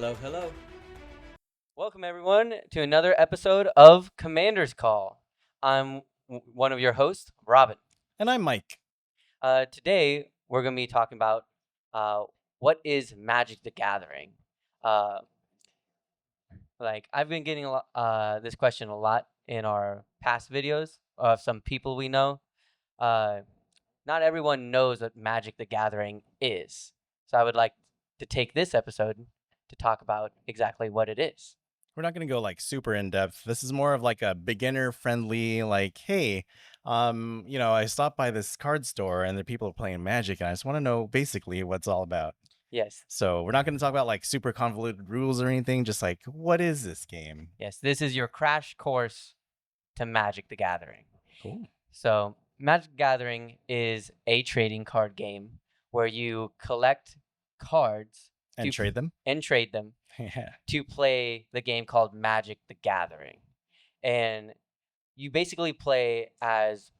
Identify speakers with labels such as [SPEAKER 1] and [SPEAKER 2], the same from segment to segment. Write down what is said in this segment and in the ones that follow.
[SPEAKER 1] Hello, hello.
[SPEAKER 2] Welcome, everyone, to another episode of Commander's Call. I'm one of your hosts, Robin.
[SPEAKER 3] And I'm Mike.
[SPEAKER 2] Today, we're going to be talking about uh, what is Magic the Gathering. Uh, I've been getting this question a lot in our past videos of some people we know. Uh, Not everyone knows what Magic the Gathering is. So I would like to take this episode to talk about exactly what it is.
[SPEAKER 3] We're not going to go like super in depth. This is more of like a beginner friendly, like, hey, I stopped by this card store and the people are playing Magic and I just want to know basically what it's all about.
[SPEAKER 2] Yes.
[SPEAKER 3] So we're not going to talk about like super convoluted rules or anything, just like, what is this game?
[SPEAKER 2] Yes, this is your crash course to Magic the Gathering.
[SPEAKER 3] Cool.
[SPEAKER 2] So, Magic the Gathering is a trading card game where you collect cards
[SPEAKER 3] And trade them?
[SPEAKER 2] and trade them
[SPEAKER 3] Yeah.
[SPEAKER 2] to play the game called Magic the Gathering. And you basically play as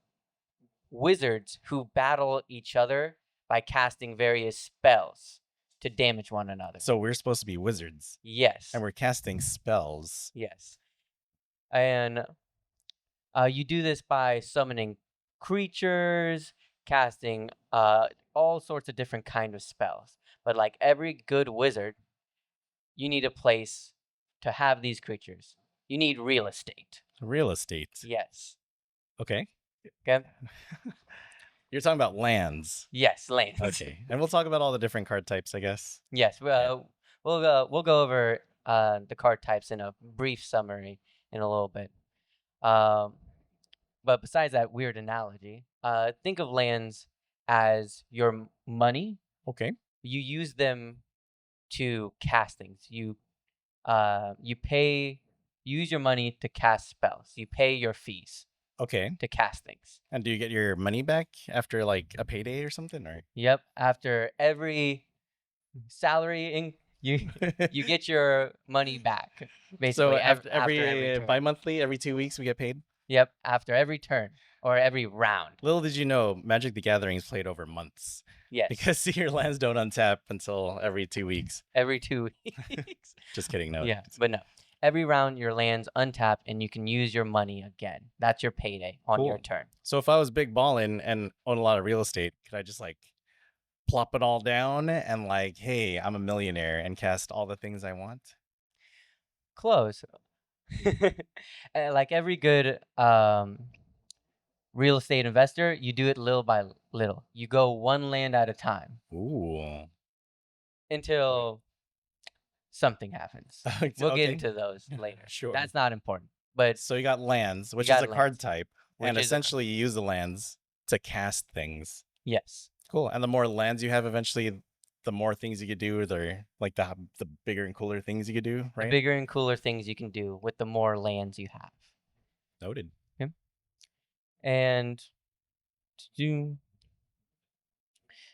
[SPEAKER 2] wizards who battle each other by casting various spells to damage one another.
[SPEAKER 3] So we're supposed to be wizards
[SPEAKER 2] Yes.
[SPEAKER 3] and we're casting spells.
[SPEAKER 2] Yes. And you do this by summoning creatures, casting all sorts of different kind of spells. But like every good wizard, you need a place to have these creatures. You need real estate.
[SPEAKER 3] Real estate.
[SPEAKER 2] Yes.
[SPEAKER 3] Okay.
[SPEAKER 2] Okay.
[SPEAKER 3] You're talking about lands.
[SPEAKER 2] Yes, lands.
[SPEAKER 3] Okay. And we'll talk about all the different card types, I guess.
[SPEAKER 2] Yes. We'll go over the card types in a brief summary in a little bit. But besides that weird analogy, think of lands as your money.
[SPEAKER 3] Okay.
[SPEAKER 2] You use them to cast things. You use your money to cast spells. You pay your fees
[SPEAKER 3] Okay.
[SPEAKER 2] to cast things.
[SPEAKER 3] And do you get your money back after like a payday or something? Or
[SPEAKER 2] Yep. After every salary, you get your money back. Basically,
[SPEAKER 3] so
[SPEAKER 2] after
[SPEAKER 3] every
[SPEAKER 2] turn.
[SPEAKER 3] bi-monthly, every 2 weeks we get paid?
[SPEAKER 2] Yep. After every turn or every round.
[SPEAKER 3] Little did you know, Magic the Gathering is played over months.
[SPEAKER 2] Yes.
[SPEAKER 3] Because your lands don't untap until every 2 weeks.
[SPEAKER 2] Every 2 weeks.
[SPEAKER 3] Just kidding, no.
[SPEAKER 2] Yeah, but no. Every round, your lands untap, and you can use your money again. That's your payday on your
[SPEAKER 3] Cool.
[SPEAKER 2] turn.
[SPEAKER 3] So if I was big ballin' and own a lot of real estate, could I just like plop it all down and like, hey, I'm a millionaire and cast all the things I want?
[SPEAKER 2] Close. Like every good real estate investor, you do it little by little. You go one land at a time
[SPEAKER 3] Ooh.
[SPEAKER 2] until something happens. We'll get
[SPEAKER 3] Okay.
[SPEAKER 2] into those later.
[SPEAKER 3] Sure.
[SPEAKER 2] That's not important. But
[SPEAKER 3] So you got lands, which
[SPEAKER 2] got
[SPEAKER 3] is a card
[SPEAKER 2] lands,
[SPEAKER 3] type,
[SPEAKER 2] which
[SPEAKER 3] and
[SPEAKER 2] is a-
[SPEAKER 3] essentially you use the lands to cast things.
[SPEAKER 2] yes.
[SPEAKER 3] Cool. And the more lands you have, eventually, the more things you could do. They're like the bigger and cooler things you could do,
[SPEAKER 2] The
[SPEAKER 3] right?
[SPEAKER 2] bigger and cooler things you can do with the more lands you have.
[SPEAKER 3] Noted.
[SPEAKER 2] And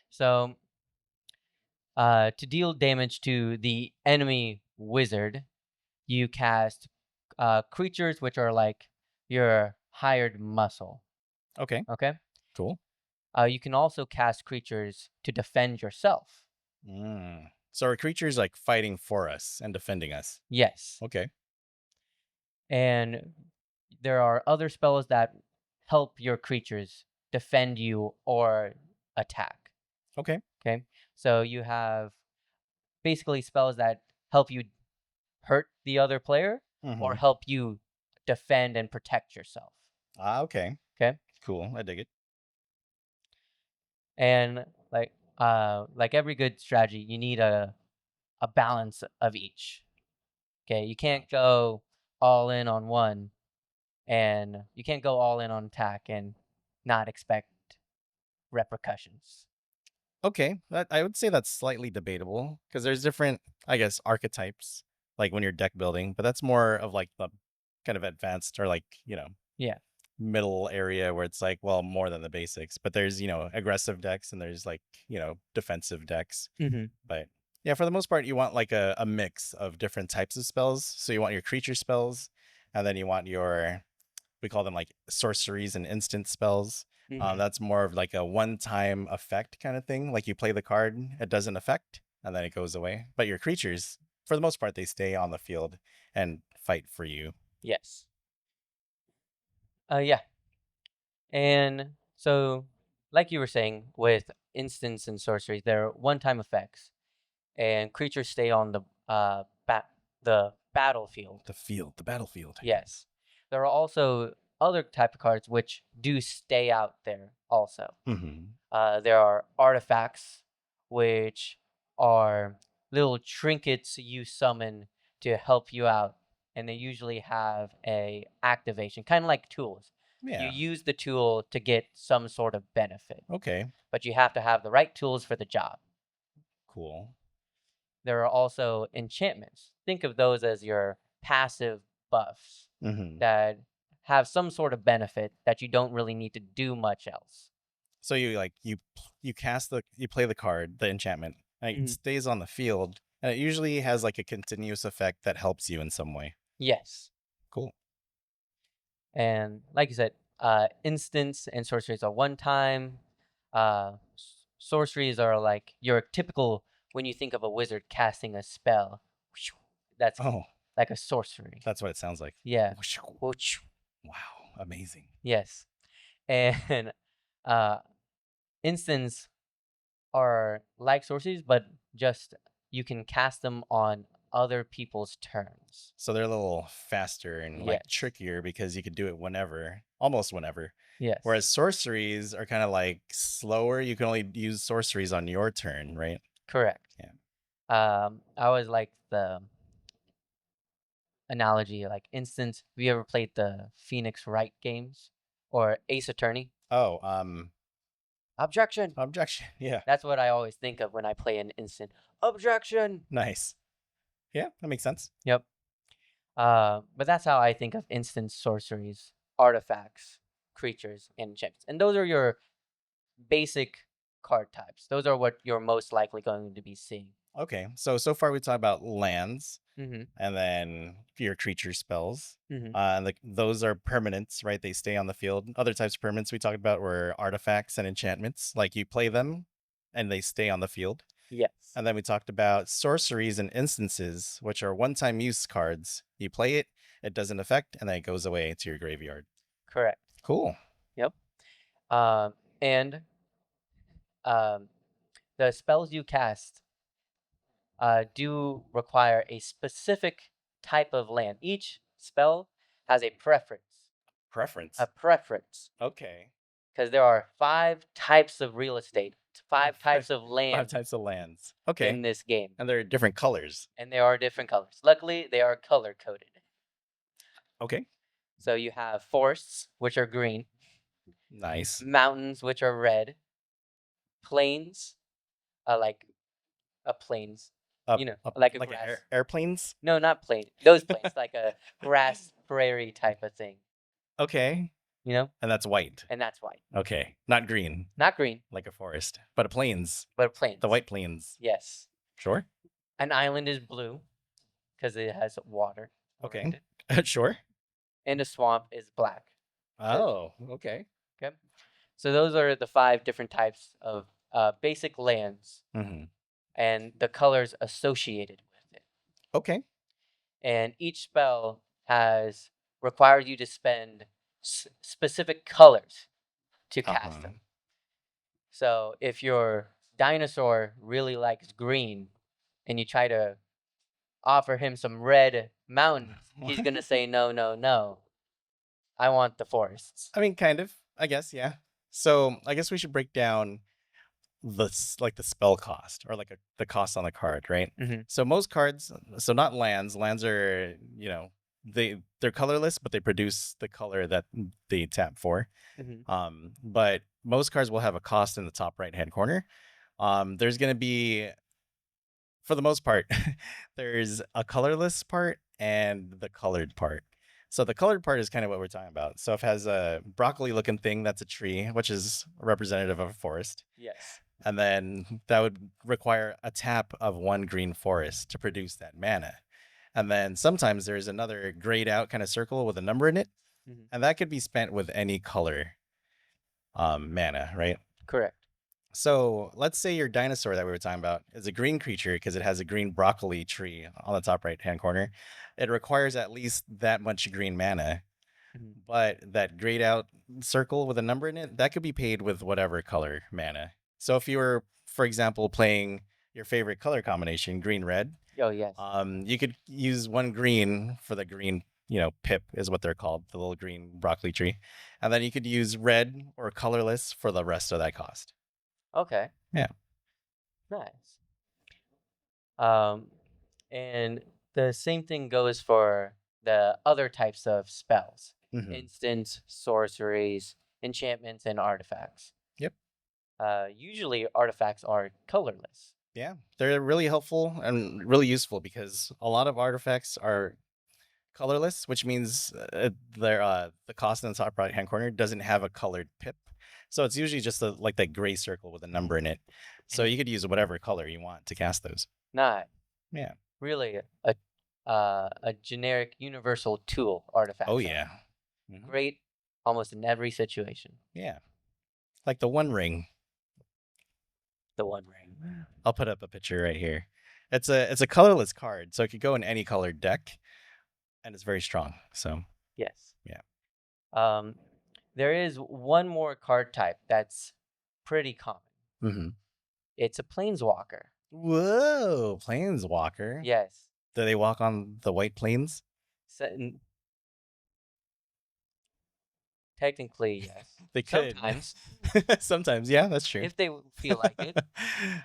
[SPEAKER 2] so to deal damage to the enemy wizard, you cast creatures which are like your hired muscle.
[SPEAKER 3] Okay.
[SPEAKER 2] Okay.
[SPEAKER 3] Cool.
[SPEAKER 2] You can also cast creatures to defend yourself.
[SPEAKER 3] So our creatures like fighting for us and defending us.
[SPEAKER 2] Yes.
[SPEAKER 3] Okay.
[SPEAKER 2] And there are other spells that help your creatures defend you or attack.
[SPEAKER 3] Okay.
[SPEAKER 2] Okay. So you have basically spells that help you hurt the other player or
[SPEAKER 3] Mhm.
[SPEAKER 2] help you defend and protect yourself.
[SPEAKER 3] Okay.
[SPEAKER 2] Okay.
[SPEAKER 3] Cool. I dig it.
[SPEAKER 2] And like every good strategy, you need a balance of each. Okay. You can't go all in on one, and you can't go all in on attack and not expect repercussions.
[SPEAKER 3] Okay. I would say that's slightly debatable because there's different, I guess, archetypes like when you're deck building, but that's more of like the kind of advanced or like,
[SPEAKER 2] Yeah.
[SPEAKER 3] middle area where it's like, well, more than the basics. But there's, aggressive decks and there's like, defensive decks.
[SPEAKER 2] Mm-hmm.
[SPEAKER 3] But yeah, for the most part, you want like a mix of different types of spells. So you want your creature spells, and then you want we call them like sorceries and instant spells. That's more of like a one-time effect kind of thing. Like you play the card, it doesn't affect, and then it goes away. But your creatures, for the most part, they stay on the field and fight for you.
[SPEAKER 2] Yes. Yeah. And so, like you were saying, with instants and sorceries, they're one-time effects, and creatures stay on the battlefield.
[SPEAKER 3] The battlefield.
[SPEAKER 2] Yes. There are also other type of cards which do stay out there also. There are artifacts, which are little trinkets you summon to help you out, and they usually have a activation, kind of like tools. You
[SPEAKER 3] Yeah.
[SPEAKER 2] use the tool to get some sort of benefit,
[SPEAKER 3] Okay.
[SPEAKER 2] but you have to have the right tools for the job.
[SPEAKER 3] Cool.
[SPEAKER 2] There are also enchantments. Think of those as your passive buffs that have some sort of benefit that you don't really need to do much else.
[SPEAKER 3] So you play the card, the enchantment, and it stays on the field, and it usually has like a continuous effect that helps you in some way.
[SPEAKER 2] Yes.
[SPEAKER 3] Cool.
[SPEAKER 2] And like you said, instants and sorceries are one time. Sorceries are like your typical, when you think of a wizard casting a spell, that's like a sorcery.
[SPEAKER 3] That's what it sounds like.
[SPEAKER 2] Yeah.
[SPEAKER 3] Wow, amazing.
[SPEAKER 2] Yes. And instants are like sorceries, but just you can cast them on other people's turns.
[SPEAKER 3] So they're a little faster and like trickier because you could do it whenever, almost whenever.
[SPEAKER 2] Yes.
[SPEAKER 3] Whereas sorceries are kind of like slower. You can only use sorceries on your turn, right?
[SPEAKER 2] Correct.
[SPEAKER 3] Yeah.
[SPEAKER 2] I always like the analogy, like instance. Have you ever played the Phoenix Wright games or Ace Attorney?
[SPEAKER 3] Oh,
[SPEAKER 2] Objection.
[SPEAKER 3] Yeah.
[SPEAKER 2] That's what I always think of when I play an instant. Objection.
[SPEAKER 3] Nice. Yeah, that makes sense.
[SPEAKER 2] Yep. But that's how I think of instant sorceries, artifacts, creatures, and enchantments. And those are your basic card types. Those are what you're most likely going to be seeing.
[SPEAKER 3] Okay, so far we talked about lands, and then your creature spells. And those are permanents, right? They stay on the field. Other types of permanents we talked about were artifacts and enchantments. Like you play them, and they stay on the field.
[SPEAKER 2] Yes.
[SPEAKER 3] And then we talked about sorceries and instances, which are one-time use cards. You play it, it doesn't affect, and then it goes away to your graveyard.
[SPEAKER 2] Correct.
[SPEAKER 3] Cool.
[SPEAKER 2] Yep. And the spells you cast do require a specific type of land. Each spell has a preference.
[SPEAKER 3] Preference?
[SPEAKER 2] A preference.
[SPEAKER 3] Okay.
[SPEAKER 2] Because there are 5 types of real estate, 5 types of land.
[SPEAKER 3] 5 types of lands. Okay.
[SPEAKER 2] In this game.
[SPEAKER 3] And there are different colors.
[SPEAKER 2] And there are different colors. Luckily, they are color coded.
[SPEAKER 3] Okay.
[SPEAKER 2] So you have forests, which are green.
[SPEAKER 3] Nice.
[SPEAKER 2] Mountains, which are red. Plains, like a plains. Like a grass.
[SPEAKER 3] Airplanes?
[SPEAKER 2] No, not plains. Those plains, like a grass prairie type of thing.
[SPEAKER 3] Okay.
[SPEAKER 2] And
[SPEAKER 3] that's white.
[SPEAKER 2] And that's white.
[SPEAKER 3] Okay. Not green.
[SPEAKER 2] Not green.
[SPEAKER 3] Like a forest. But a plains.
[SPEAKER 2] But a plains.
[SPEAKER 3] The white plains.
[SPEAKER 2] Yes.
[SPEAKER 3] Sure.
[SPEAKER 2] An island is blue because it has water.
[SPEAKER 3] Okay. Sure.
[SPEAKER 2] And a swamp is black.
[SPEAKER 3] Oh, okay.
[SPEAKER 2] Okay. So those are the 5 different types of basic lands. And the colors associated with it.
[SPEAKER 3] Okay.
[SPEAKER 2] And each spell requires you to spend specific colors to cast them. So if your dinosaur really likes green and you try to offer him some red mountains, he's going to say, no, no, no. I want the forests.
[SPEAKER 3] I mean, kind of, I guess, yeah. So I guess we should break down the spell cost or the cost on the card, right? So most cards, so not lands are, they're colorless, but they produce the color that they tap for. But most cards will have a cost in the top right hand corner. There's going to be, for the most part, there's a colorless part and the colored part. So the colored part is kind of what we're talking about. So if it has a broccoli looking thing, that's a tree, which is representative of a forest.
[SPEAKER 2] Yes.
[SPEAKER 3] And then that would require a tap of 1 green forest to produce that mana. And then sometimes there's another grayed out kind of circle with a number in it. And that could be spent with any color mana, right?
[SPEAKER 2] Correct.
[SPEAKER 3] So let's say your dinosaur that we were talking about is a green creature because it has a green broccoli tree on the top right hand corner. It requires at least that much green mana.
[SPEAKER 2] Mhm.
[SPEAKER 3] But that grayed out circle with a number in it, that could be paid with whatever color mana. So if you were, for example, playing your favorite color combination, green red,
[SPEAKER 2] Oh, yes.
[SPEAKER 3] you could use one green for the green, pip is what they're called, the little green broccoli tree. And then you could use red or colorless for the rest of that cost.
[SPEAKER 2] Okay.
[SPEAKER 3] Yeah.
[SPEAKER 2] Nice. Um, and the same thing goes for the other types of spells:
[SPEAKER 3] Hmm.
[SPEAKER 2] instants, sorceries, enchantments, and artifacts.
[SPEAKER 3] Yep.
[SPEAKER 2] Usually, artifacts are colorless.
[SPEAKER 3] Yeah. They're really helpful and really useful because a lot of artifacts are colorless, which means the cost in the top right hand corner doesn't have a colored pip. So it's usually just like that gray circle with a number in it. So
[SPEAKER 2] Mhm.
[SPEAKER 3] you could use whatever color you want to cast those.
[SPEAKER 2] Not
[SPEAKER 3] Yeah.
[SPEAKER 2] really a generic universal tool.
[SPEAKER 3] Oh
[SPEAKER 2] Artifacts are
[SPEAKER 3] yeah. Hmm.
[SPEAKER 2] great almost in every situation.
[SPEAKER 3] Yeah. Like the One Ring.
[SPEAKER 2] The One Ring.
[SPEAKER 3] I'll put up a picture right here. It's a colorless card, so it could go in any colored deck, and it's very strong. So
[SPEAKER 2] Yes.
[SPEAKER 3] yeah.
[SPEAKER 2] Um, there is one more card type that's pretty common.
[SPEAKER 3] Hmm.
[SPEAKER 2] It's a planeswalker.
[SPEAKER 3] Whoa, Planeswalker.
[SPEAKER 2] Yes.
[SPEAKER 3] Do they walk on the white plains?
[SPEAKER 2] Technically, yes.
[SPEAKER 3] They could.
[SPEAKER 2] Sometimes,
[SPEAKER 3] Sometimes, yeah, that's true.
[SPEAKER 2] if they feel like it.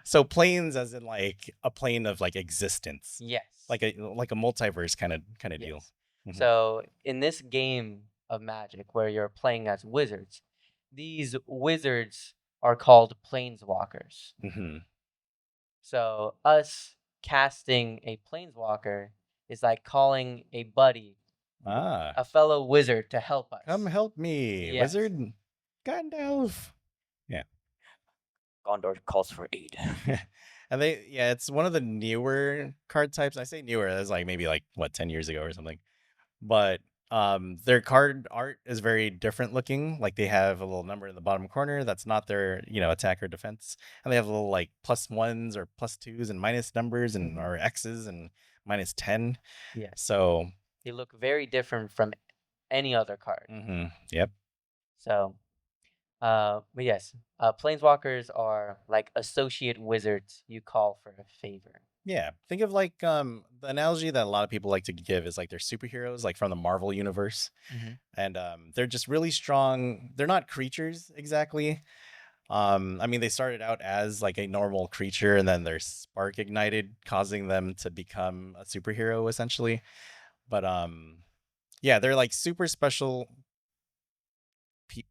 [SPEAKER 3] So planes as in like a plane of like existence.
[SPEAKER 2] Yes.
[SPEAKER 3] Like a multiverse kind of deal.
[SPEAKER 2] Yes.
[SPEAKER 3] Mhm.
[SPEAKER 2] So in this game of Magic where you're playing as wizards, these wizards are called planeswalkers.
[SPEAKER 3] Mhm.
[SPEAKER 2] So us casting a planeswalker is like calling a buddy,
[SPEAKER 3] Ah,
[SPEAKER 2] a fellow wizard to help
[SPEAKER 3] come
[SPEAKER 2] us.
[SPEAKER 3] help me,
[SPEAKER 2] Yes.
[SPEAKER 3] wizard Gandalf. Yeah.
[SPEAKER 2] Gondor calls for aid.
[SPEAKER 3] And yeah, it's one of the newer card types. I say newer, that's like maybe like what 10 years ago or something. But their card art is very different looking. Like they have a little number in the bottom corner that's not their attack or defense, and they have little like +1s or +2s and minus numbers and or x's and -10.
[SPEAKER 2] Yes.
[SPEAKER 3] So
[SPEAKER 2] They look very different from any other card.
[SPEAKER 3] yep.
[SPEAKER 2] So, but yes, planeswalkers are like associate wizards you call for a favor.
[SPEAKER 3] Yeah, think of like the analogy that a lot of people like to give is like they're superheroes like from the Marvel universe,
[SPEAKER 2] Hmm.
[SPEAKER 3] and they're just really strong. They're not creatures exactly. I mean, they started out as like a normal creature, and then their spark ignited, causing them to become a superhero essentially. But yeah, they're like super special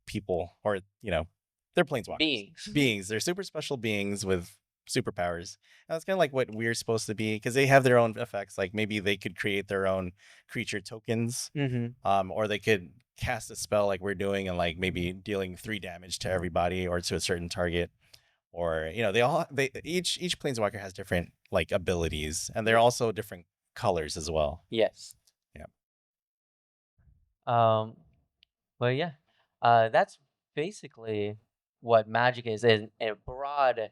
[SPEAKER 3] people, or they're planeswalkers,
[SPEAKER 2] Beings.
[SPEAKER 3] beings. They're super special beings with superpowers. And that's kind of like what we're supposed to be because they have their own effects. Like maybe they could create their own creature tokens,
[SPEAKER 2] Hmm.
[SPEAKER 3] or they could cast a spell like we're doing and like maybe dealing 3 damage to everybody or to a certain target. Or they each planeswalker has different like abilities, and they're
[SPEAKER 2] Yeah.
[SPEAKER 3] also different colors as well.
[SPEAKER 2] Yes.
[SPEAKER 3] Yeah.
[SPEAKER 2] Um, well, yeah. That's basically what magic is in a broad,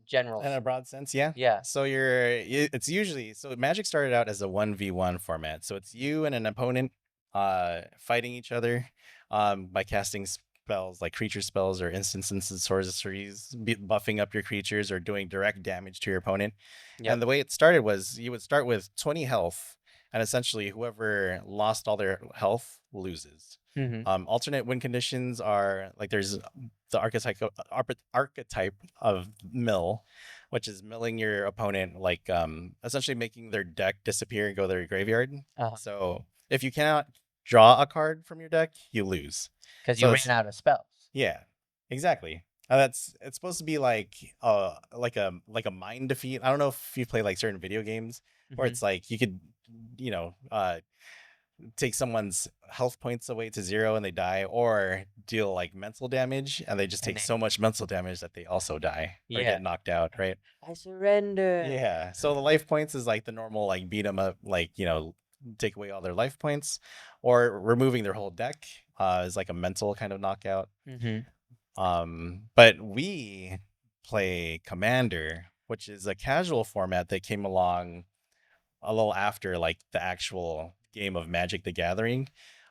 [SPEAKER 2] general.
[SPEAKER 3] In a broad sense, yeah.
[SPEAKER 2] Yeah.
[SPEAKER 3] So it's usually so Magic started out as a 1v1 format. So it's you and an opponent fighting each other by casting spells like creature spells or instances and sorceries, buffing up your creatures or doing direct damage to your opponent.
[SPEAKER 2] Yep.
[SPEAKER 3] And the way it started was you would start with 20 health, and essentially whoever lost all their health loses.
[SPEAKER 2] Hmm.
[SPEAKER 3] Alternate win conditions are like there's the archetype of mill, which is milling your opponent, like essentially making their deck disappear and go to their graveyard.
[SPEAKER 2] Uh-huh.
[SPEAKER 3] So if you cannot draw a card from your deck, you lose.
[SPEAKER 2] Because you
[SPEAKER 3] So
[SPEAKER 2] ran out of spells.
[SPEAKER 3] yeah, exactly. It's supposed to be like a mind defeat. I don't know if you play like certain video games where
[SPEAKER 2] Hmm.
[SPEAKER 3] it's like you could take someone's health points away to 0 and they die, or deal like mental damage and they just
[SPEAKER 2] And
[SPEAKER 3] take
[SPEAKER 2] then,
[SPEAKER 3] so much mental damage that they also die or
[SPEAKER 2] yeah,
[SPEAKER 3] get knocked out, right?
[SPEAKER 2] I surrender.
[SPEAKER 3] Yeah. So the life points is like the normal like beat 'em up, like take away all their life points, or removing their whole deck is like a mental kind of knockout.
[SPEAKER 2] Hmm.
[SPEAKER 3] But we play Commander, which is a casual format that came along a little after like the actual game of Magic the Gathering.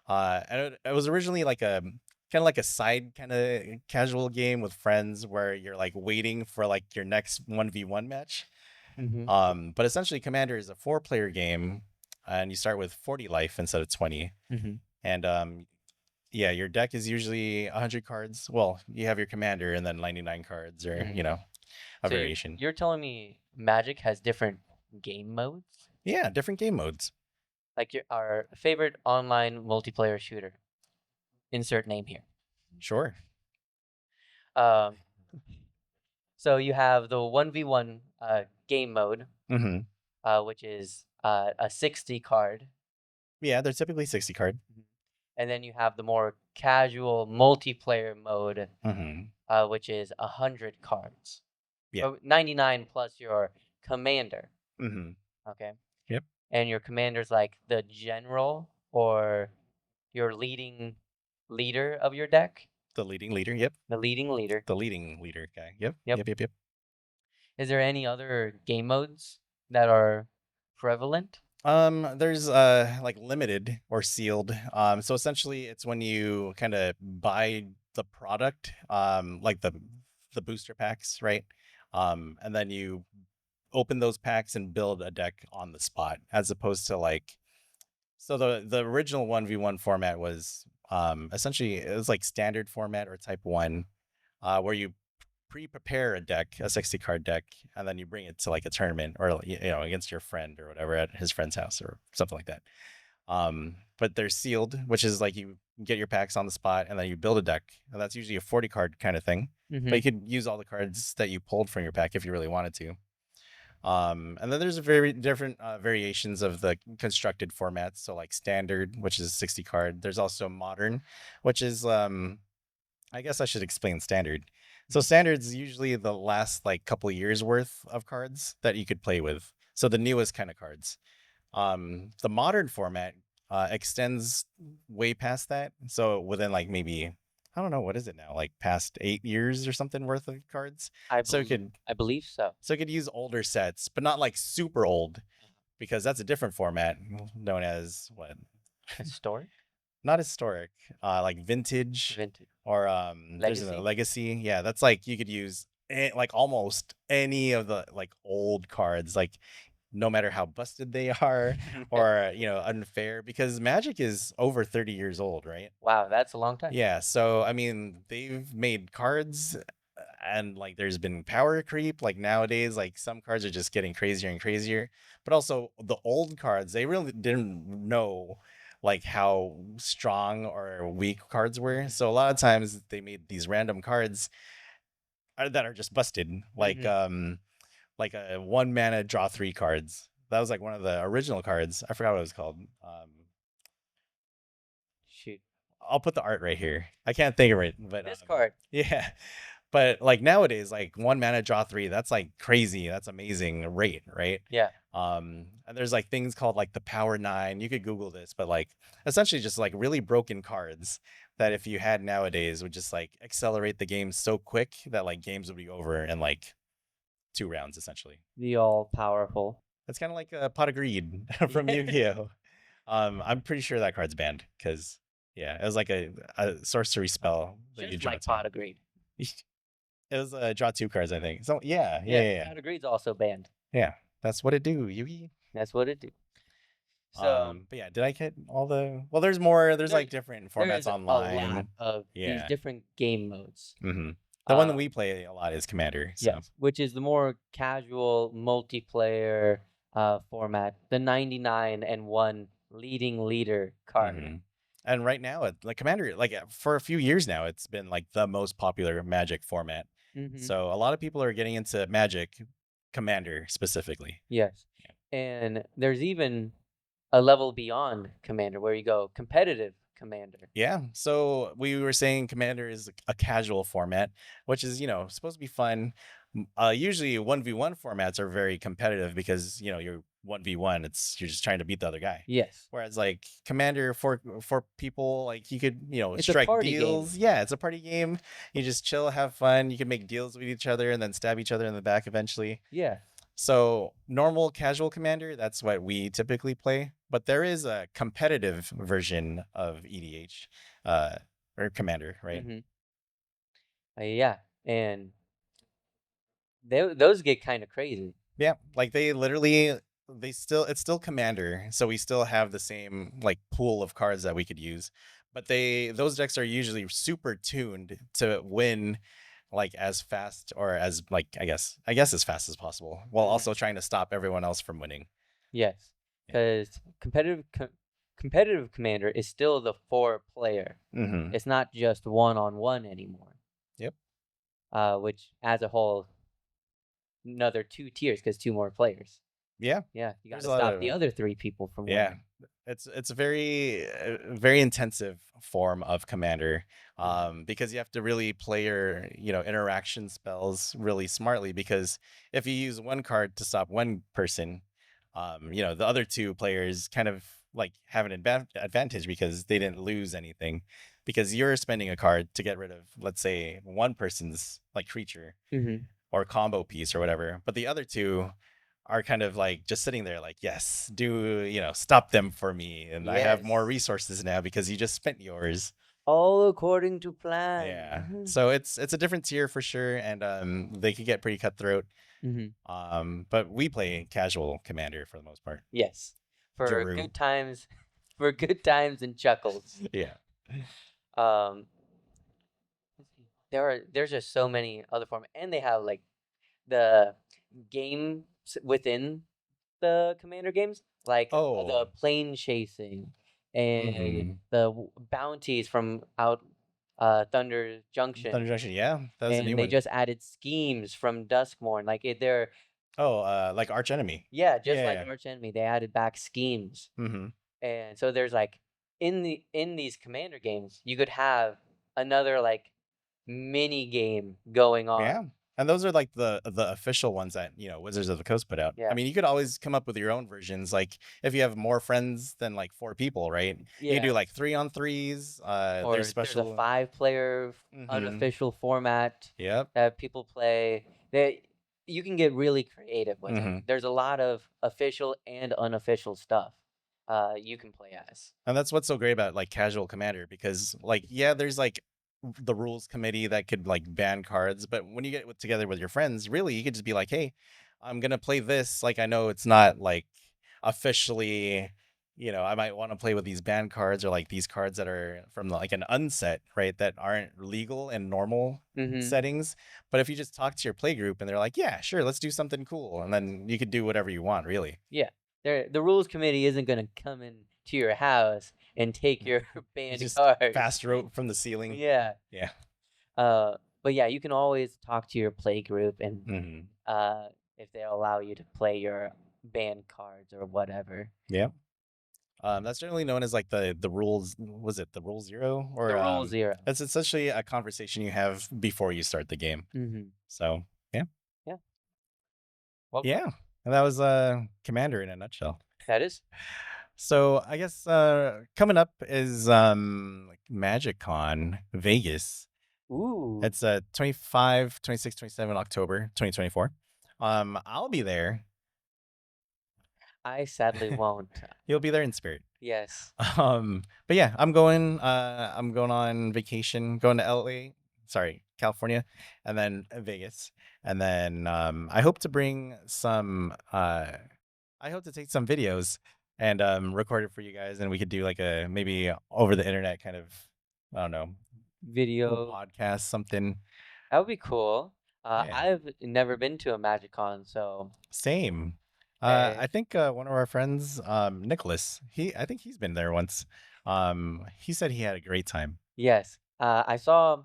[SPEAKER 3] And it was originally like a kind of like a side kind of casual game with friends where you're like waiting for like your next 1v1 match.
[SPEAKER 2] Mm-hmm.
[SPEAKER 3] But essentially Commander is a 4-player game and you start with 40 life instead of 20.
[SPEAKER 2] Mm-hmm.
[SPEAKER 3] And yeah, your deck is usually 100 cards. Well, you have your commander and then 99 cards or,
[SPEAKER 2] Mm-hmm.
[SPEAKER 3] a
[SPEAKER 2] So you're
[SPEAKER 3] variation.
[SPEAKER 2] you're telling me Magic has different game modes?
[SPEAKER 3] Yeah, different game modes.
[SPEAKER 2] Like our favorite online multiplayer shooter. Insert name here.
[SPEAKER 3] Sure.
[SPEAKER 2] Um, so you have the 1v1 game mode,
[SPEAKER 3] Hmm.
[SPEAKER 2] which is a 60 card.
[SPEAKER 3] Yeah, they're typically 60 card.
[SPEAKER 2] Mhm. And then you have the more casual multiplayer mode,
[SPEAKER 3] Hmm.
[SPEAKER 2] which is 100 cards.
[SPEAKER 3] Yeah.
[SPEAKER 2] So 99 plus your commander.
[SPEAKER 3] Hmm.
[SPEAKER 2] Okay.
[SPEAKER 3] Yep.
[SPEAKER 2] And your commander's like the general or your leading leader of your deck.
[SPEAKER 3] The leading leader. Yep.
[SPEAKER 2] The leading leader.
[SPEAKER 3] The leading leader guy. Yep.
[SPEAKER 2] Yep.
[SPEAKER 3] Yep. Yep. Yep.
[SPEAKER 2] Is there any other game modes that are prevalent?
[SPEAKER 3] There's like limited or sealed. So essentially it's when you kind of buy the product, like the booster packs, right? And then you open those packs and build a deck on the spot, as opposed to like so the original 1v1 format was essentially it was like standard format or type 1, where you pre-prepare a deck, a 60 card deck, and then you bring it to like a tournament or against your friend or whatever at his friend's house or something like that. But they're sealed, which is like you get your packs on the spot and then you build a deck, and that's usually a 40 card kind of thing. But
[SPEAKER 2] Mm-hmm.
[SPEAKER 3] you could use all the cards that you pulled from your pack if you really wanted to. And then there's a very different variations of the constructed formats. So like standard, which is 60 card. There's also modern, which is I guess I should explain standard. So standard's usually the last like couple years worth of cards that you could play with. So the newest kind of cards. The modern format extends way past that. So within like maybe I don't know what is it now, like past 8 years or something worth of cards. So you could
[SPEAKER 2] I believe so.
[SPEAKER 3] so you could use older sets, but not like super old, because that's a different format known as what?
[SPEAKER 2] Historic?
[SPEAKER 3] Not historic, like vintage,
[SPEAKER 2] Vintage.
[SPEAKER 3] or there's a
[SPEAKER 2] Legacy?
[SPEAKER 3] legacy. Yeah, that's like you could use like almost any of the like old cards, like no matter how busted they are or unfair, because Magic is over 30 years old, right?
[SPEAKER 2] Wow, that's a long time.
[SPEAKER 3] Yeah, so I mean, they've made cards and like there's been power creep. Like nowadays, like some cards are just getting crazier and crazier. But also the old cards, they really didn't know like how strong or weak cards were. So a lot of times they made these random cards that are just busted. Like a 1 mana draw 3 cards. That was like one of the original cards. I forgot what it was called.
[SPEAKER 2] Shoot.
[SPEAKER 3] I'll put the art right here. I can't think of it, but
[SPEAKER 2] This card.
[SPEAKER 3] yeah. But like nowadays, like 1 mana draw 3, that's like crazy. That's amazing rate, right?
[SPEAKER 2] Yeah.
[SPEAKER 3] And there's like things called like the Power 9. You could Google this, but like essentially just like really broken cards that if you had nowadays would just like accelerate the game so quick that like games would be over in like 2 rounds essentially.
[SPEAKER 2] The all powerful.
[SPEAKER 3] That's kind of like a pot of greed from Yu-Gi-Oh. I'm pretty sure that card's banned because yeah, it was like a sorcery spell that you
[SPEAKER 2] Just
[SPEAKER 3] draw
[SPEAKER 2] like
[SPEAKER 3] to.
[SPEAKER 2] pot of greed.
[SPEAKER 3] It was draw 2 cards, I think. So yeah.
[SPEAKER 2] Pot of greed's also banned.
[SPEAKER 3] Yeah, that's what it do, Yugi.
[SPEAKER 2] That's what it do. So
[SPEAKER 3] But yeah, did I get all the? Well, there's more. There's
[SPEAKER 2] there,
[SPEAKER 3] like different
[SPEAKER 2] there
[SPEAKER 3] formats
[SPEAKER 2] is a lot
[SPEAKER 3] online.
[SPEAKER 2] of these
[SPEAKER 3] Yeah.
[SPEAKER 2] different game modes.
[SPEAKER 3] Hmm. The one that
[SPEAKER 2] Uh,
[SPEAKER 3] we play a lot is Commander. So.
[SPEAKER 2] Yes, which is the more casual multiplayer format, the 99 and 1 leading leader card.
[SPEAKER 3] Mhm. And right now, like Commander, like for a few years now, it's been like the most popular Magic format.
[SPEAKER 2] Mhm.
[SPEAKER 3] So a lot of people are getting into Magic, Commander specifically.
[SPEAKER 2] Yes. And there's even a level beyond Commander where you go competitive Commander.
[SPEAKER 3] Yeah. So we were saying Commander is a casual format, which is, supposed to be fun. Usually 1v1 formats are very competitive because, you're 1v1. It's you're just trying to beat the other guy.
[SPEAKER 2] Yes.
[SPEAKER 3] Whereas like Commander for people, like you could,
[SPEAKER 2] It's a
[SPEAKER 3] strike
[SPEAKER 2] party game.
[SPEAKER 3] deals. Yeah, it's a party game. You just chill, have fun. You can make deals with each other and then stab each other in the back eventually.
[SPEAKER 2] Yeah.
[SPEAKER 3] So normal casual Commander, that's what we typically play. But there is a competitive version of EDH, uh, or Commander, right?
[SPEAKER 2] Mm-hmm. Yeah, and those get kind of crazy.
[SPEAKER 3] Yeah, like they still it's still Commander, so we still have the same like pool of cards that we could use. But those decks are usually super tuned to win like as fast or as like I guess as fast as possible, while
[SPEAKER 2] Mm-hmm.
[SPEAKER 3] also trying to stop everyone else from winning.
[SPEAKER 2] Yes,
[SPEAKER 3] Yeah.
[SPEAKER 2] because competitive commander is still the 4 player.
[SPEAKER 3] Mm-hmm.
[SPEAKER 2] It's not just 1-on-1 anymore.
[SPEAKER 3] Yep.
[SPEAKER 2] Which adds a whole another 2 tiers because 2 more players.
[SPEAKER 3] Yeah.
[SPEAKER 2] Yeah, you got
[SPEAKER 3] There's
[SPEAKER 2] to
[SPEAKER 3] a lot
[SPEAKER 2] stop the
[SPEAKER 3] of
[SPEAKER 2] other 3 people from
[SPEAKER 3] yeah.
[SPEAKER 2] winning.
[SPEAKER 3] It's a very intensive form of Commander,
[SPEAKER 2] Mm-hmm.
[SPEAKER 3] because you have to really play your interaction spells really smartly. Because if you use one card to stop one person, the other two players kind of like have an advantage because they didn't lose anything, because you're spending a card to get rid of, let's say, one person's like creature
[SPEAKER 2] Mm-hmm.
[SPEAKER 3] or combo piece or whatever, but the other two are kind of like just sitting there like, yes, do stop them for me, and I have more
[SPEAKER 2] Yes,
[SPEAKER 3] resources now because you just spent yours.
[SPEAKER 2] all according to
[SPEAKER 3] Yeah,
[SPEAKER 2] plan.
[SPEAKER 3] so it's a different tier for sure, and they could get pretty cutthroat.
[SPEAKER 2] Mm-hmm.
[SPEAKER 3] But we play casual Commander for the most part.
[SPEAKER 2] Yes, for
[SPEAKER 3] Jeru.
[SPEAKER 2] good times, for good times and chuckles.
[SPEAKER 3] Yeah.
[SPEAKER 2] Um, there's just so many other forms, and they have like the games within the commander games, like the
[SPEAKER 3] Oh.
[SPEAKER 2] plane chasing and
[SPEAKER 3] Mm-hmm.
[SPEAKER 2] the bounties from out Thunder
[SPEAKER 3] Thunder
[SPEAKER 2] Junction,
[SPEAKER 3] Junction, yeah, that was a
[SPEAKER 2] and
[SPEAKER 3] new
[SPEAKER 2] they
[SPEAKER 3] one.
[SPEAKER 2] just added schemes from Duskmorn. Like they're
[SPEAKER 3] Oh, like Arch Enemy.
[SPEAKER 2] yeah, just like
[SPEAKER 3] Yeah.
[SPEAKER 2] Arch Enemy, they added back schemes,
[SPEAKER 3] Mm-hmm.
[SPEAKER 2] and so there's like in these commander games, you could have another like mini game going on.
[SPEAKER 3] Yeah. And those are like the official ones that, Wizards of the Coast put out. I
[SPEAKER 2] Yeah,
[SPEAKER 3] mean, you could always come up with your own versions. Like if you have more friends than like four people, right? You could
[SPEAKER 2] yeah.
[SPEAKER 3] do like 3-on-3s. There's
[SPEAKER 2] Or there's a
[SPEAKER 3] special.
[SPEAKER 2] 5 player
[SPEAKER 3] Mm-hmm.
[SPEAKER 2] unofficial format
[SPEAKER 3] Yep.
[SPEAKER 2] that people play. They You can get really creative with them.
[SPEAKER 3] Mm-hmm.
[SPEAKER 2] There's a lot of official and unofficial stuff you can play as.
[SPEAKER 3] And that's what's so great about like casual Commander, because like, yeah, there's like the rules committee that could like ban cards, but when you get together with your friends, really you could just be like, hey, I'm gonna play this. Like I know it's not like officially, I might want to play with these banned cards, or like these cards that are from like an unset, right, that aren't legal in normal
[SPEAKER 2] Mm-hmm.
[SPEAKER 3] settings. But if you just talk to your play group and they're like, yeah, sure, let's do something cool, and then you could do whatever you want, really.
[SPEAKER 2] Yeah, the rules committee isn't gonna come in to your house and take your
[SPEAKER 3] You
[SPEAKER 2] banned
[SPEAKER 3] just
[SPEAKER 2] cards.
[SPEAKER 3] fast rope from the ceiling.
[SPEAKER 2] Yeah.
[SPEAKER 3] Yeah.
[SPEAKER 2] But yeah, you can always talk to your play group and
[SPEAKER 3] Hmm.
[SPEAKER 2] if they'll allow you to play your banned cards or whatever.
[SPEAKER 3] Yeah. That's generally known as like the rules. Was it the rule zero,
[SPEAKER 2] The
[SPEAKER 3] or
[SPEAKER 2] rule 0.
[SPEAKER 3] it's essentially a conversation you have before you start the game.
[SPEAKER 2] Mm-hmm.
[SPEAKER 3] So yeah,
[SPEAKER 2] Yeah. Well,
[SPEAKER 3] yeah, and that was Commander in a nutshell.
[SPEAKER 2] that is.
[SPEAKER 3] So I guess coming up is like MagicCon Vegas.
[SPEAKER 2] Ooh,
[SPEAKER 3] It's 25, 26, 27 October 2024. I'll be there.
[SPEAKER 2] I sadly won't.
[SPEAKER 3] You'll be there in spirit.
[SPEAKER 2] Yes.
[SPEAKER 3] But yeah, I'm going on vacation, going to LA, sorry, California, and then Vegas. And then I hope to bring some I hope to take some videos and record it for you guys, and we could do like a maybe over the internet kind of, I don't know, little
[SPEAKER 2] Video.
[SPEAKER 3] podcast, something.
[SPEAKER 2] That would be cool.
[SPEAKER 3] Yeah.
[SPEAKER 2] I've never been to a MagicCon, so
[SPEAKER 3] Same.
[SPEAKER 2] eh,
[SPEAKER 3] I think one of our friends, Nicholas, I think he's been there once. He said he had a great time.
[SPEAKER 2] yes. I saw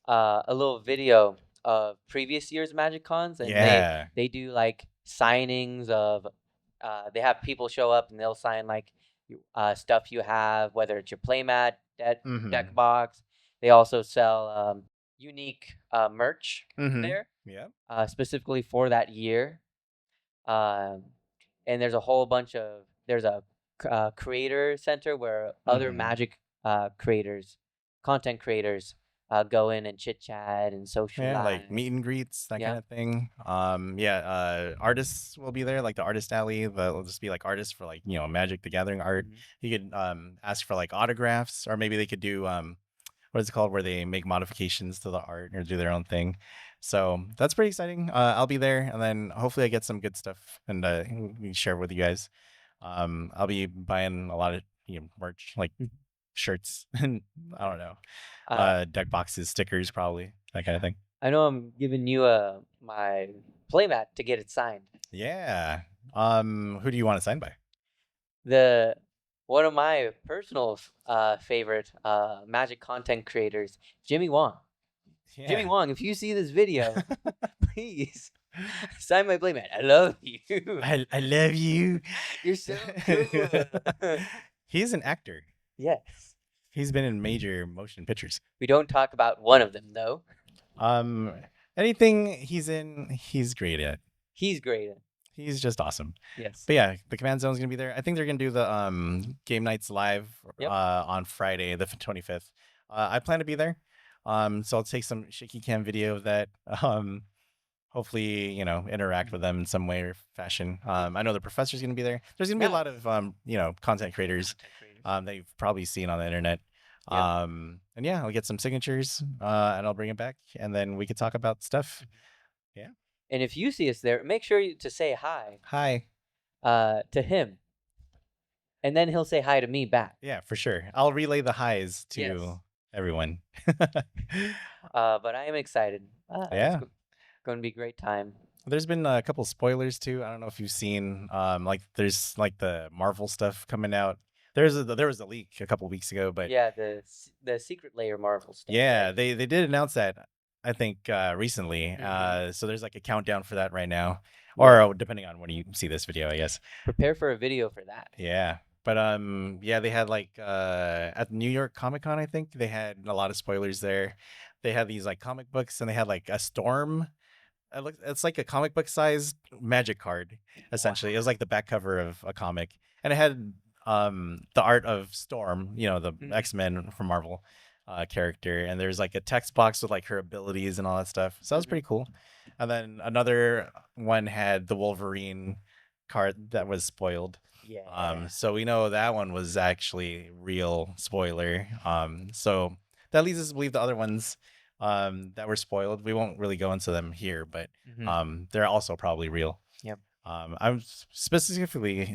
[SPEAKER 2] a little video of previous year's MagicCons, and
[SPEAKER 3] Yeah.
[SPEAKER 2] they do like signings of. They have people show up and they'll sign like stuff you have, whether it's your playmat, deck
[SPEAKER 3] Mm-hmm.
[SPEAKER 2] box. They also sell unique merch
[SPEAKER 3] Mm-hmm.
[SPEAKER 2] there,
[SPEAKER 3] Yeah.
[SPEAKER 2] specifically for that year. Um, and there's a whole bunch of there's a creator center where other
[SPEAKER 3] Mhm.
[SPEAKER 2] Magic creators, content creators, go in and chit chat and
[SPEAKER 3] Yeah, like
[SPEAKER 2] socialize.
[SPEAKER 3] meet and greets, that kind
[SPEAKER 2] Yeah.
[SPEAKER 3] of thing. Yeah, artists will be there, like the artist alley. That'll just be like artists for like Magic the Gathering art.
[SPEAKER 2] Hmm.
[SPEAKER 3] You could ask for like autographs, or maybe they could do what is it called, where they make modifications to the art or do their own thing. So that's pretty exciting. I'll be there, and then hopefully I get some good stuff and we can share with you guys. I'll be buying a lot of merch, like shirts and I don't know, deck boxes, stickers, probably that kind of thing.
[SPEAKER 2] I know I'm giving you my playmat to get it signed.
[SPEAKER 3] Yeah. Who do you want to sign by?
[SPEAKER 2] The One of my personal favorite Magic content creators, Jimmy Wong. Jimmy
[SPEAKER 3] Yeah.
[SPEAKER 2] Wong, if you see this video, please sign my playmat. I love you.
[SPEAKER 3] I love you.
[SPEAKER 2] You're so cool.
[SPEAKER 3] He's an actor.
[SPEAKER 2] Yes.
[SPEAKER 3] He's been in major motion pictures.
[SPEAKER 2] We don't talk about one of them though.
[SPEAKER 3] Um, anything he's in, he's great at.
[SPEAKER 2] He's great.
[SPEAKER 3] He's just awesome.
[SPEAKER 2] Yes.
[SPEAKER 3] But yeah, the command zone's gonna be there. I think they're gonna do the game nights live
[SPEAKER 2] Yep.
[SPEAKER 3] on Friday, the 25th. I plan to be there. So I'll take some shaky cam video of that. Hopefully, interact with them in some way or fashion. I know the professor's gonna be there. There's gonna be a
[SPEAKER 2] Yeah.
[SPEAKER 3] lot of content creators
[SPEAKER 2] Content creators.
[SPEAKER 3] that you've probably seen on the internet.
[SPEAKER 2] Yep.
[SPEAKER 3] And yeah, I'll get some signatures and I'll bring it back, and then we could talk about stuff. Yeah.
[SPEAKER 2] And if you see us there, make sure to say hi
[SPEAKER 3] Hi.
[SPEAKER 2] to him. And then he'll say hi to me back.
[SPEAKER 3] Yeah, for sure. I'll relay the highs to
[SPEAKER 2] Yes.
[SPEAKER 3] everyone.
[SPEAKER 2] But I am excited.
[SPEAKER 3] Yeah.
[SPEAKER 2] Going to be a great time.
[SPEAKER 3] There's been a couple spoilers too. I don't know if you've seen like there's like the Marvel stuff coming out. There was a leak a couple weeks ago, but
[SPEAKER 2] Yeah, the Secret Layer Marvel stuff.
[SPEAKER 3] yeah,
[SPEAKER 2] right?
[SPEAKER 3] they did announce that I think recently.
[SPEAKER 2] Mhm.
[SPEAKER 3] So there's like a countdown for that right now, or depending on when you see this video, I guess.
[SPEAKER 2] Prepare for a video for that.
[SPEAKER 3] Yeah. But yeah, they had like at New York Comic Con, I think they had a lot of spoilers there. They had these like comic books, and they had like a storm. It's like a comic book sized magic card, essentially. It was like the back cover of a comic, and it had the art of Storm, the
[SPEAKER 2] Mhm.
[SPEAKER 3] X-Men from Marvel character, and there's like a text box with like her abilities and all that stuff. So that was
[SPEAKER 2] Mhm.
[SPEAKER 3] pretty cool. And then another one had the Wolverine card that was spoiled.
[SPEAKER 2] Yeah.
[SPEAKER 3] So we know that one was actually real spoiler. So that leads us to believe the other ones that were spoiled. We won't really go into them here, but
[SPEAKER 2] Mhm.
[SPEAKER 3] they're also probably real.
[SPEAKER 2] Yep.
[SPEAKER 3] I'm specifically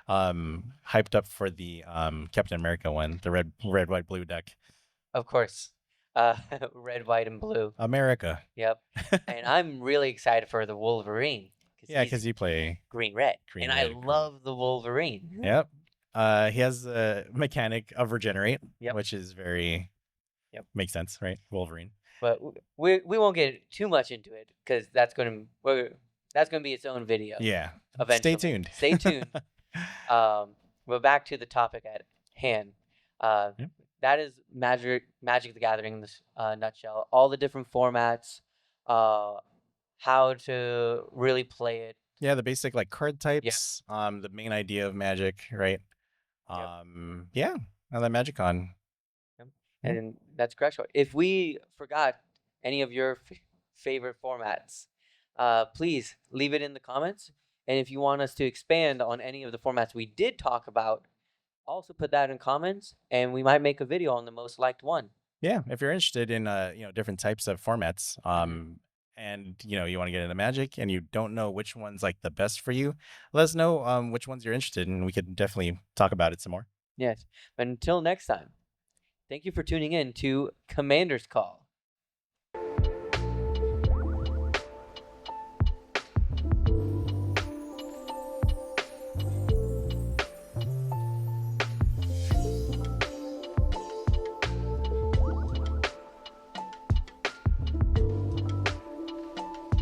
[SPEAKER 3] hyped up for the Captain America one, the red white blue deck.
[SPEAKER 2] Of course. Red, white, and blue.
[SPEAKER 3] America.
[SPEAKER 2] Yep. And I'm really excited for the Wolverine.
[SPEAKER 3] Yeah,
[SPEAKER 2] he's
[SPEAKER 3] because you play
[SPEAKER 2] green red.
[SPEAKER 3] green,
[SPEAKER 2] And I
[SPEAKER 3] red, green.
[SPEAKER 2] love the Wolverine.
[SPEAKER 3] Yep. He has a mechanic of regenerate,
[SPEAKER 2] Yep.
[SPEAKER 3] which is very
[SPEAKER 2] Yep.
[SPEAKER 3] makes sense, right? Wolverine.
[SPEAKER 2] But we won't get too much into it because that's going to be its own video.
[SPEAKER 3] Yeah.
[SPEAKER 2] Eventually.
[SPEAKER 3] Stay tuned.
[SPEAKER 2] Stay tuned. But back to the topic at hand.
[SPEAKER 3] Yep.
[SPEAKER 2] That is Magic the Gathering in this nutshell. All the different formats, how to really play it.
[SPEAKER 3] Yeah, the basic like card types, the main idea of Magic, right?
[SPEAKER 2] Yep.
[SPEAKER 3] Yeah, and then MagicCon.
[SPEAKER 2] Yep.
[SPEAKER 3] Yeah.
[SPEAKER 2] And that's correct. If we forgot any of your favorite formats, please leave it in the comments. And if you want us to expand on any of the formats we did talk about, also put that in comments, and we might make a video on the most liked one.
[SPEAKER 3] Yeah, if you're interested in different types of formats, and you want to get into Magic and you don't know which one's like the best for you, let us know which ones you're interested in, and we could definitely talk about it some more.
[SPEAKER 2] Yes. But until next time, thank you for tuning in to Commander's Call.